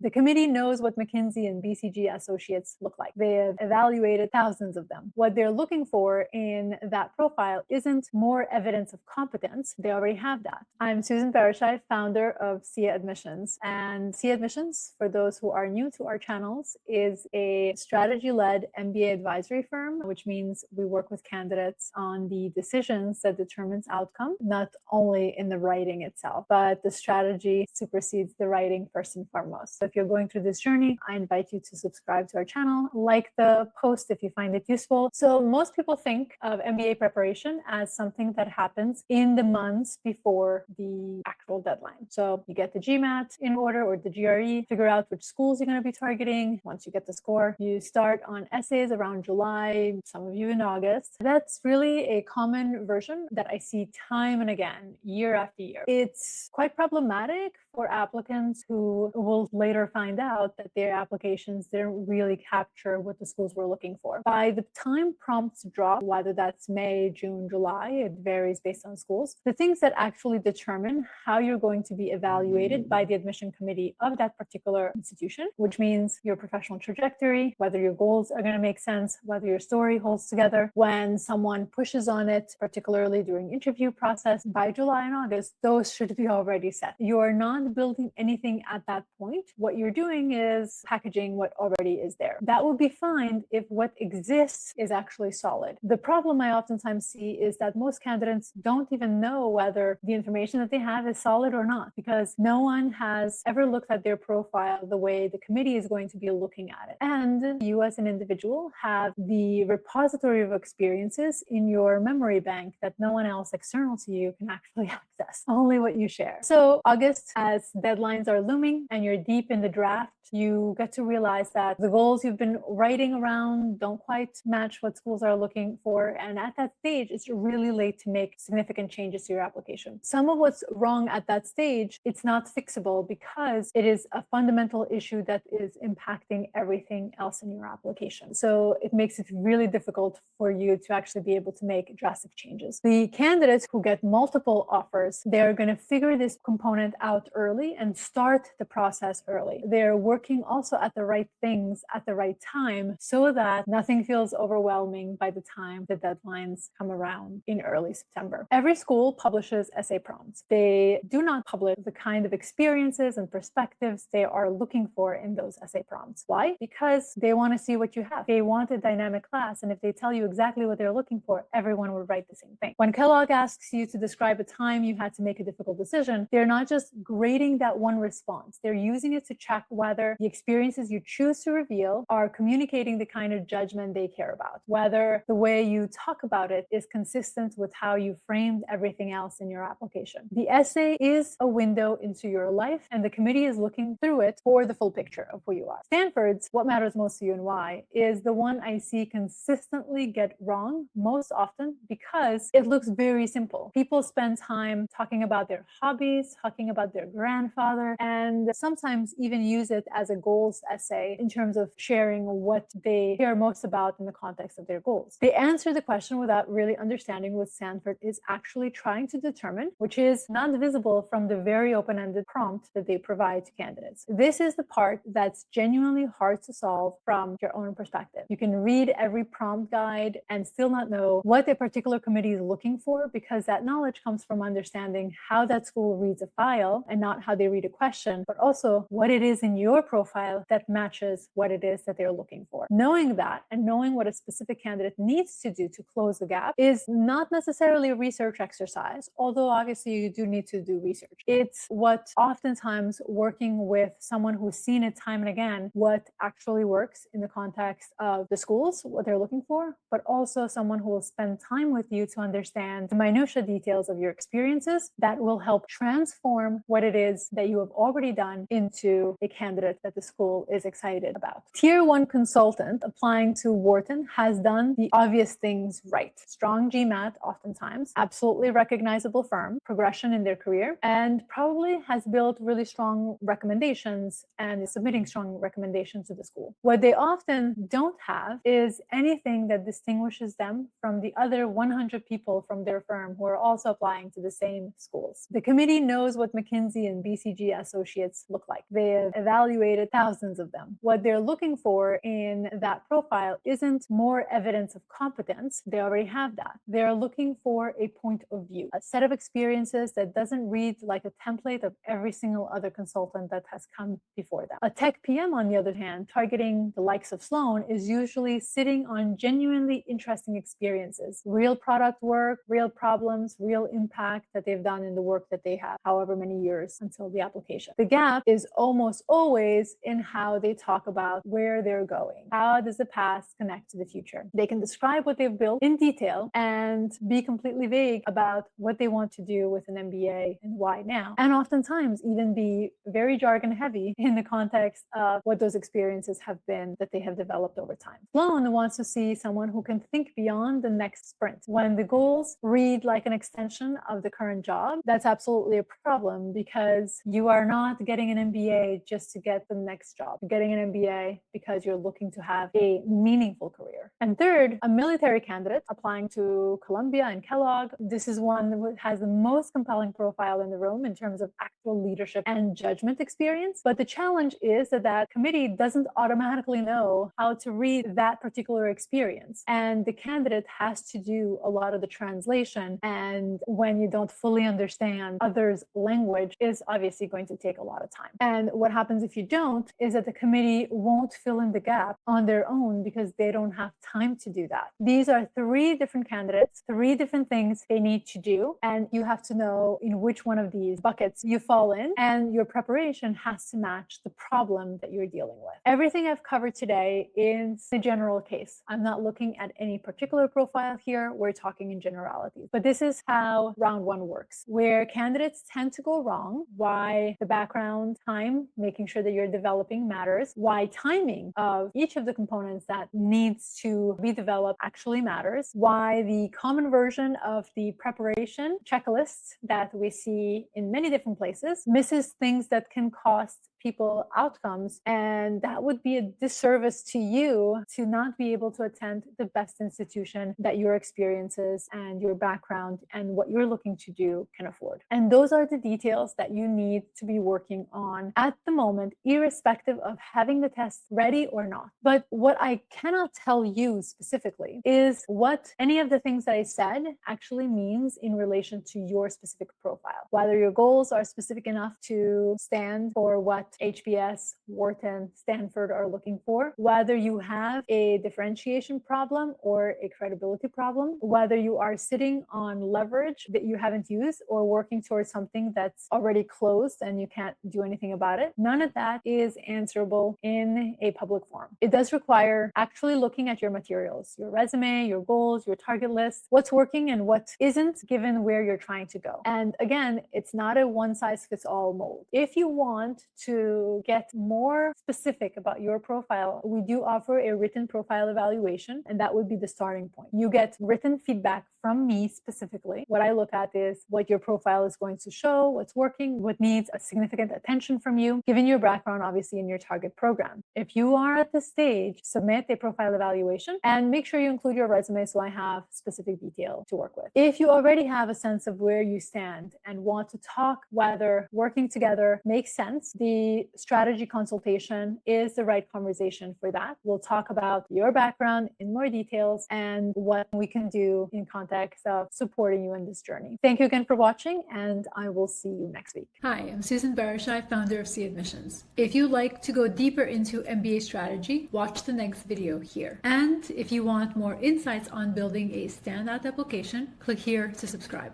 The committee knows what McKinsey and BCG associates look like. They have evaluated thousands of them. What they're looking for in that profile isn't more evidence of competence. They already have that. I'm Susan Barashai, founder of SIA Admissions. And SIA Admissions, for those who are new to our channels, is a strategy-led MBA advisory firm, which means we work with candidates on the decisions that determines outcome, not only in the writing itself, but the strategy supersedes the writing first and foremost. So if you're going through this journey, I invite you to subscribe to our channel, like the post if you find it useful. So most people think of MBA preparation as something that happens in the months before the actual deadline. So you get the GMAT in order or the GRE, figure out which schools you're going to be targeting. Once you get the score, you start on essays around July, some of you in August. That's really a common version that I see time and again, year after year. It's quite problematic for applicants who will later find out that their applications didn't really capture what the schools were looking for. By the time prompts drop, whether that's May, June, July, it varies based on schools, the things that actually determine how you're going to be evaluated by the admission committee of that particular institution, which means your professional trajectory, whether your goals are going to make sense, whether your story holds together. When someone pushes on it, particularly during interview process, by July and August, those should be already set. You are not building anything at that point. What you're doing is packaging what already is there. That would be fine if what exists is actually solid. The problem I oftentimes see is that most candidates don't even know whether the information that they have is solid or not, because no one has ever looked at their profile the way the committee is going to be looking at it. And you as an individual have the repository of experiences in your memory bank that no one else external to you can actually access, only what you share. So August, as deadlines are looming and you're deep in the draft, you get to realize that the goals you've been writing around don't quite match what schools are looking for. And at that stage, it's really late to make significant changes to your application. Some of what's wrong at that stage, it's not fixable because it is a fundamental issue that is impacting everything else in your application. So it makes it really difficult for you to actually be able to make drastic changes. The candidates who get multiple offers, they're going to figure this component out early and start the process early. They're working also at the right things at the right time so that nothing feels overwhelming by the time the deadlines come around in early September. Every school publishes essay prompts. They do not publish the kind of experiences and perspectives they are looking for in those essay prompts. Why? Because they want to see what you have. They want a dynamic class, and if they tell you exactly what they're looking for, everyone will write the same thing. When Kellogg asks you to describe a time you had to make a difficult decision, they're not just grading that one response. They're using it to check whether the experiences you choose to reveal are communicating the kind of judgment they care about, whether the way you talk about it is consistent with how you framed everything else in your application. The essay is a window into your life, and the committee is looking through it for the full picture of who you are. Stanford's What Matters Most to You and Why is the one I see consistently get wrong most often because it looks very simple. People spend time talking about their hobbies, talking about their grandfather, and sometimes even use it as a goals essay in terms of sharing what they care most about in the context of their goals. They answer the question without really understanding what Stanford is actually trying to determine, which is not visible from the very open-ended prompt that they provide to candidates. This is the part that's genuinely hard to solve from your own perspective. You can read every prompt guide and still not know what a particular committee is looking for because that knowledge comes from understanding how that school reads a file and not how they read a question, but also what it is in your profile that matches what it is that they're looking for. Knowing that and knowing what a specific candidate needs to do to close the gap is not necessarily a research exercise, although obviously you do need to do research. It's what oftentimes working with someone who's seen it time and again, what actually works in the context of the schools, what they're looking for, but also someone who will spend time with you to understand the minutiae details of your experiences that will help transform what it is that you have already done into a candidate that the school is excited about. Tier 1 consultant applying to Wharton has done the obvious things right. Strong GMAT oftentimes, absolutely recognizable firm, progression in their career, and probably has built really strong recommendations and is submitting strong recommendations to the school. What they often don't have is anything that distinguishes them from the other 100 people from their firm who are also applying to the same schools. The committee knows what McKinsey and BCG associates look like. They have evaluated thousands of them. What they're looking for in that profile isn't more evidence of competence. They already have that. They're looking for a point of view, a set of experiences that doesn't read like a template of every single other consultant that has come before them. A tech PM, on the other hand, targeting the likes of Sloan, is usually sitting on genuinely interesting experiences, real product work, real problems, real impact that they've done in the work that they have, however many years until the application. The gap is almost always in how they talk about where they're going. How does the past connect to the future? They can describe what they've built in detail and be completely vague about what they want to do with an MBA and why now. And oftentimes even be very jargon heavy in the context of what those experiences have been that they have developed over time. Sloan wants to see someone who can think beyond the next sprint. When the goals read like an extension of the current job, that's absolutely a problem, because you are not getting an MBA just to get the next job. You're getting an MBA because you're looking to have a meaningful career. And third, a military candidate applying to Columbia and Kellogg. This is one that has the most compelling profile in the room in terms of actual leadership and judgment experience. But the challenge is that that committee doesn't automatically know how to read that particular experience. And the candidate has to do a lot of the translation. And when you don't fully understand others' language, is obviously going to take a lot of time. And what happens if you don't is that the committee won't fill in the gap on their own because they don't have time to do that. These are three different candidates, three different things they need to do. And you have to know in which one of these buckets you fall in, and your preparation has to match the problem that you're dealing with. Everything I've covered today is a general case. I'm not looking at any particular profile here. We're talking in generalities. But this is how round one works, where candidates tend to go wrong, why the background time, making sure that you're developing, matters, why timing of each of the components that needs to be developed actually matters, why the common version of the preparation checklists that we see in many different places misses things that can cost people outcomes, and that would be a disservice to you to not be able to attend the best institution that your experiences and your background and what you're looking to do can afford. And those are the details that you need to be working on at the moment, irrespective of having the test ready or not. But what I cannot tell you specifically is what any of the things that I said actually means in relation to your specific profile. Whether your goals are specific enough to stand for what HBS, Wharton, Stanford are looking for, whether you have a differentiation problem or a credibility problem, whether you are sitting on leverage that you haven't used or working towards something that's already closed and you can't do anything about it. None of that is answerable in a public forum. It does require actually looking at your materials, your resume, your goals, your target list, what's working and what isn't, given where you're trying to go. And again, it's not a one-size-fits-all mold. If you want to get more specific about your profile, we do offer a written profile evaluation, and that would be the starting point. You get written feedback from me specifically. What I look at is what your profile is going to show, what's working, what needs a significant attention from you, given your background, obviously, in your target program. If you are at this stage, submit a profile evaluation and make sure you include your resume so I have specific detail to work with. If you already have a sense of where you stand and want to talk whether working together makes sense, the strategy consultation is the right conversation for that. We'll talk about your background in more details and what we can do in context of supporting you in this journey. Thank you again for watching, and I will see you next week. Hi, I'm Susan Barashai, founder of C Admissions. If you'd like to go deeper into MBA strategy, watch the next video here. And if you want more insights on building a standout application, click here to subscribe.